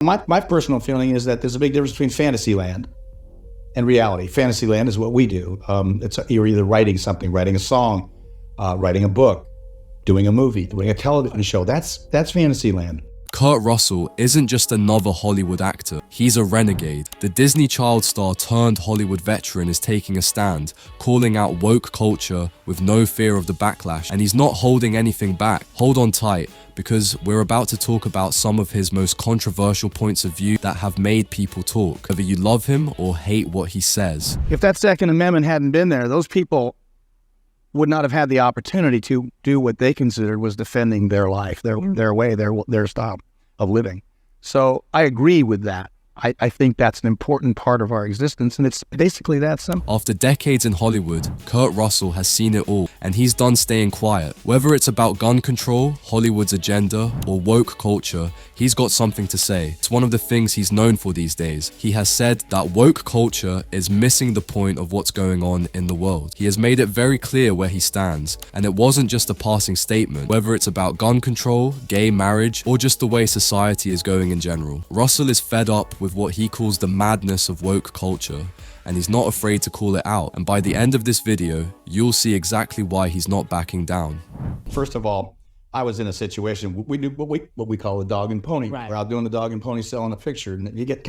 My personal feeling is that there's a big difference between fantasy land and reality. Fantasy land is what we do. You're either writing something, writing a song, writing a book, doing a movie, doing a television show. That's fantasy land. Kurt Russell isn't just another Hollywood actor, he's a renegade. The Disney child star turned Hollywood veteran is taking a stand, calling out woke culture with no fear of the backlash, and he's not holding anything back. Hold on tight, because we're about to talk about some of his most controversial points of view that have made people talk, whether you love him or hate what he says. If that Second Amendment hadn't been there, those people would not have had the opportunity to do what they considered was defending their life, their way, their style of living. So I agree with that. I think that's an important part of our existence, and it's basically that simple. After decades in Hollywood, Kurt Russell has seen it all, and he's done staying quiet. Whether it's about gun control, Hollywood's agenda, or woke culture, he's got something to say. It's one of the things he's known for these days. He has said that woke culture is missing the point of what's going on in the world. He has made it very clear where he stands, and it wasn't just a passing statement, whether it's about gun control, gay marriage, or just the way society is going in general. Russell is fed up with what he calls the madness of woke culture, and he's not afraid to call it out. And by the end of this video, you'll see exactly why he's not backing down. First of all, I was in a situation, we do what we call the dog and pony. Right. We're out doing the dog and pony selling a picture, and you get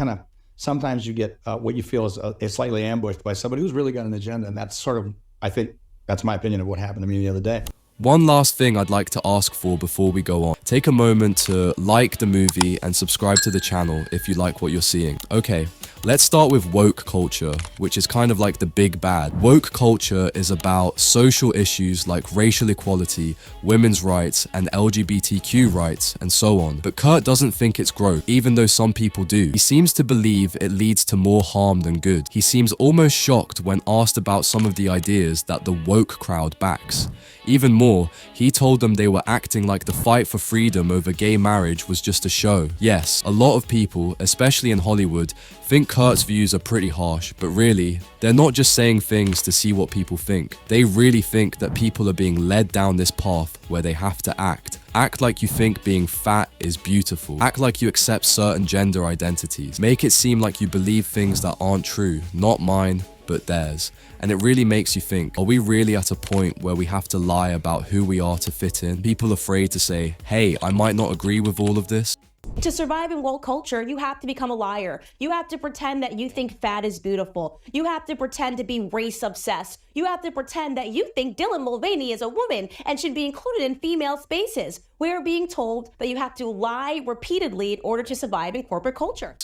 sometimes you get what you feel is slightly ambushed by somebody who's really got an agenda, and that's sort of, I think, that's my opinion of what happened to me the other day. One last thing I'd like to ask for before we go on. Take a moment to like the movie and subscribe to the channel if you like what you're seeing. Okay, let's start with woke culture, which is kind of like the big bad. Woke culture is about social issues like racial equality, women's rights, and LGBTQ rights, and so on. But Kurt doesn't think it's growth, even though some people do. He seems to believe it leads to more harm than good. He seems almost shocked when asked about some of the ideas that the woke crowd backs. Even more, he told them they were acting like the fight for freedom over gay marriage was just a show. Yes, a lot of people, especially in Hollywood, think Kurt's views are pretty harsh, but really, they're not just saying things to see what people think. They really think that people are being led down this path where they have to act. Act like you think being fat is beautiful. Act like you accept certain gender identities. Make it seem like you believe things that aren't true, not mine, but theirs. And it really makes you think, are we really at a point where we have to lie about who we are to fit in? People afraid to say, hey, I might not agree with all of this. To survive in woke culture, you have to become a liar. You have to pretend that you think fat is beautiful. You have to pretend to be race obsessed. You have to pretend that you think Dylan Mulvaney is a woman and should be included in female spaces. We are being told that you have to lie repeatedly in order to survive in corporate culture.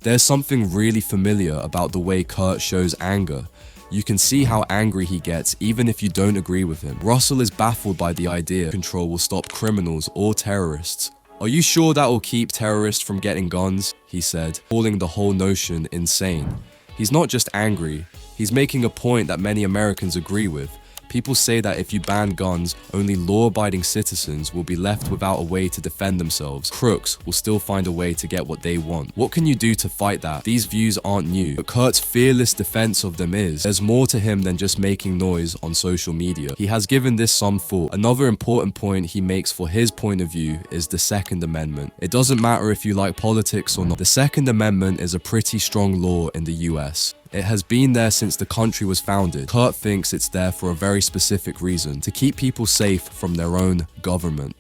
There's something really familiar about the way Kurt shows anger. You can see how angry he gets even if you don't agree with him. Russell is baffled by the idea control will stop criminals or terrorists. Are you sure that will keep terrorists from getting guns? He said, calling the whole notion insane. He's not just angry, he's making a point that many Americans agree with. People say that if you ban guns, only law-abiding citizens will be left without a way to defend themselves. Crooks will still find a way to get what they want. What can you do to fight that? These views aren't new, but Kurt's fearless defense of them is. There's more to him than just making noise on social media. He has given this some thought. Another important point he makes for his point of view is the Second Amendment. It doesn't matter if you like politics or not. The Second Amendment is a pretty strong law in the US. It has been there since the country was founded. Kurt thinks it's there for a very specific reason, to keep people safe from their own government.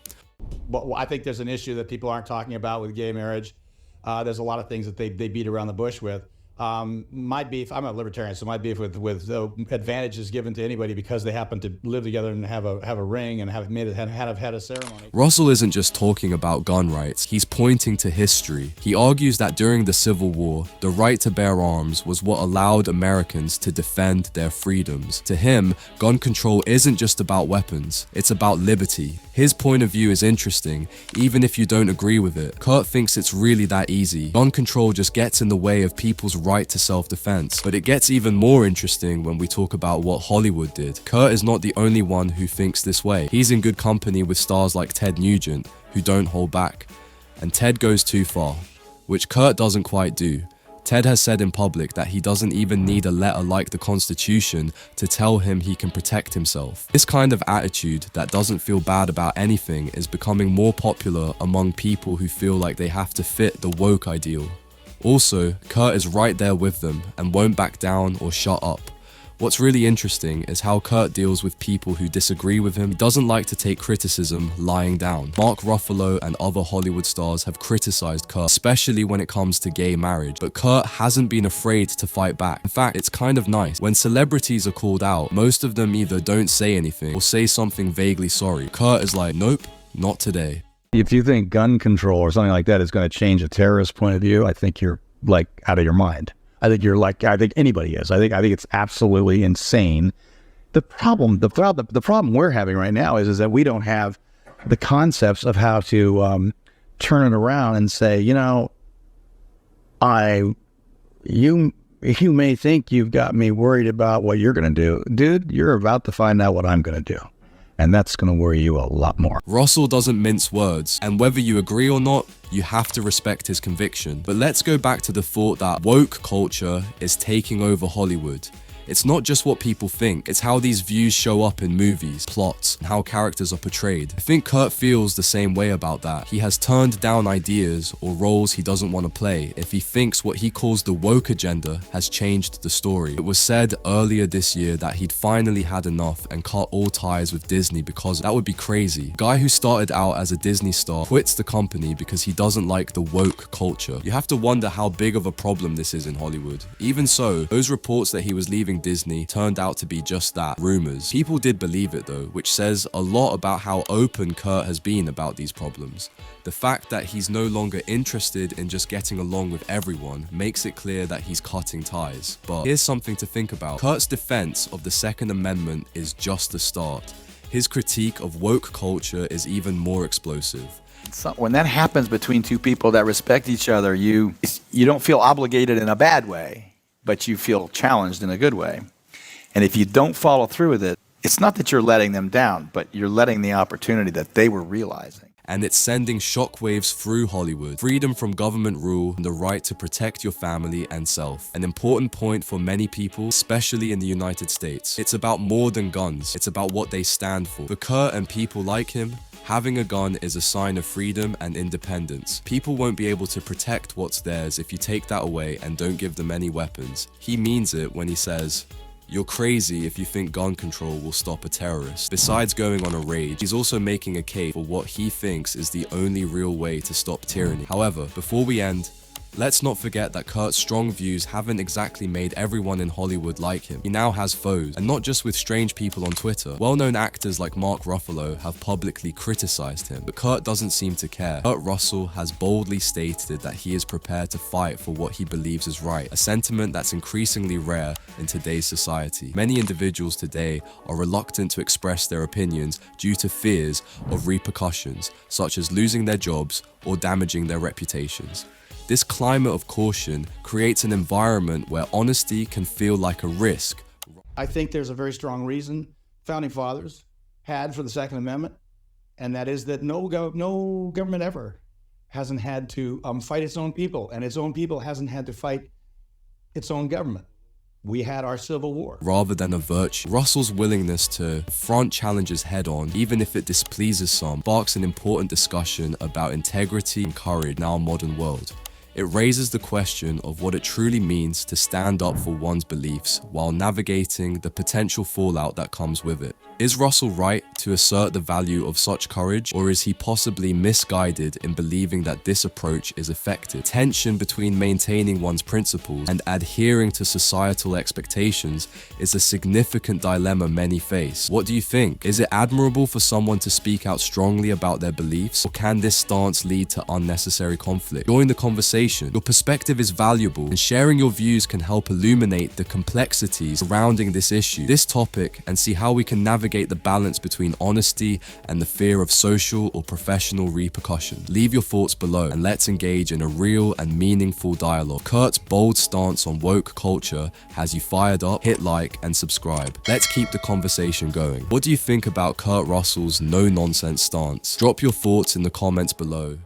Well, I think there's an issue that people aren't talking about with gay marriage. There's a lot of things that they beat around the bush with. My beef, I'm a libertarian, so my beef with the advantages given to anybody because they happen to live together and have a ring and have had a ceremony. Russell isn't just talking about gun rights, he's pointing to history. He argues that during the Civil War, the right to bear arms was what allowed Americans to defend their freedoms. To him, gun control isn't just about weapons, it's about liberty. His point of view is interesting, even if you don't agree with it. Kurt thinks it's really that easy. Gun control just gets in the way of people's right to self-defense. But it gets even more interesting when we talk about what Hollywood did. Kurt is not the only one who thinks this way. He's in good company with stars like Ted Nugent, who don't hold back. And Ted goes too far, which Kurt doesn't quite do. Ted has said in public that he doesn't even need a letter like the Constitution to tell him he can protect himself. This kind of attitude that doesn't feel bad about anything is becoming more popular among people who feel like they have to fit the woke ideal. Also, Kurt is right there with them and won't back down or shut up. What's really interesting is how Kurt deals with people who disagree with him. He doesn't like to take criticism lying down. Mark Ruffalo and other Hollywood stars have criticized Kurt, especially when it comes to gay marriage, but Kurt hasn't been afraid to fight back. In fact, it's kind of nice. When celebrities are called out, most of them either don't say anything or say something vaguely sorry. Kurt is like, nope, not today. If you think gun control or something like that is going to change a terrorist point of view, I think you're like out of your mind. I think anybody is. I think it's absolutely insane. The problem we're having right now is that we don't have the concepts of how to turn it around and say, you may think you've got me worried about what you're going to do. Dude, you're about to find out what I'm going to do. And that's going to worry you a lot more. Russell doesn't mince words, and whether you agree or not, you have to respect his conviction. But let's go back to the thought that woke culture is taking over Hollywood. It's not just what people think, it's how these views show up in movies, plots, and how characters are portrayed. I think Kurt feels the same way about that. He has turned down ideas or roles he doesn't want to play if he thinks what he calls the woke agenda has changed the story. It was said earlier this year that he'd finally had enough and cut all ties with Disney because that would be crazy. A guy who started out as a Disney star quits the company because he doesn't like the woke culture. You have to wonder how big of a problem this is in Hollywood. Even so, those reports that he was leaving Disney turned out to be just that, rumors. People did believe it though, which says a lot about how open Kurt has been about these problems. The fact that he's no longer interested in just getting along with everyone makes it clear that he's cutting ties. But here's something to think about. Kurt's defense of the Second Amendment is just the start. His critique of woke culture is even more explosive. So when that happens between two people that respect each other, you don't feel obligated in a bad way, but you feel challenged in a good way. And if you don't follow through with it, it's not that you're letting them down, but you're letting the opportunity that they were realizing. And it's sending shockwaves through Hollywood. Freedom from government rule and the right to protect your family and self. An important point for many people, especially in the United States. It's about more than guns. It's about what they stand for. For Kurt and people like him, having a gun is a sign of freedom and independence. People won't be able to protect what's theirs if you take that away and don't give them any weapons. He means it when he says, "You're crazy if you think gun control will stop a terrorist." Besides going on a rage, he's also making a case for what he thinks is the only real way to stop tyranny. However, before we end, let's not forget that Kurt's strong views haven't exactly made everyone in Hollywood like him. He now has foes, and not just with strange people on Twitter. Well-known actors like Mark Ruffalo have publicly criticized him, but Kurt doesn't seem to care. Kurt Russell has boldly stated that he is prepared to fight for what he believes is right, a sentiment that's increasingly rare in today's society. Many individuals today are reluctant to express their opinions due to fears of repercussions, such as losing their jobs or damaging their reputations. This climate of caution creates an environment where honesty can feel like a risk. I think there's a very strong reason founding fathers had for the Second Amendment, and that is that no government ever hasn't had to fight its own people, and its own people hasn't had to fight its own government. We had our Civil War. Rather than a virtue. Russell's willingness to confront challenges head on, even if it displeases some, sparks an important discussion about integrity and courage in our modern world. It raises the question of what it truly means to stand up for one's beliefs while navigating the potential fallout that comes with it. Is Russell right to assert the value of such courage, or is he possibly misguided in believing that this approach is effective? Tension between maintaining one's principles and adhering to societal expectations is a significant dilemma many face. What do you think? Is it admirable for someone to speak out strongly about their beliefs, or can this stance lead to unnecessary conflict? Join the conversation. Your perspective is valuable, and sharing your views can help illuminate the complexities surrounding this issue, this topic, and see how we can navigate the balance between honesty and the fear of social or professional repercussions. Leave your thoughts below, and let's engage in a real and meaningful dialogue. Kurt's bold stance on woke culture has you fired up. Hit like and subscribe. Let's keep the conversation going. What do you think about Kurt Russell's no-nonsense stance? Drop your thoughts in the comments below.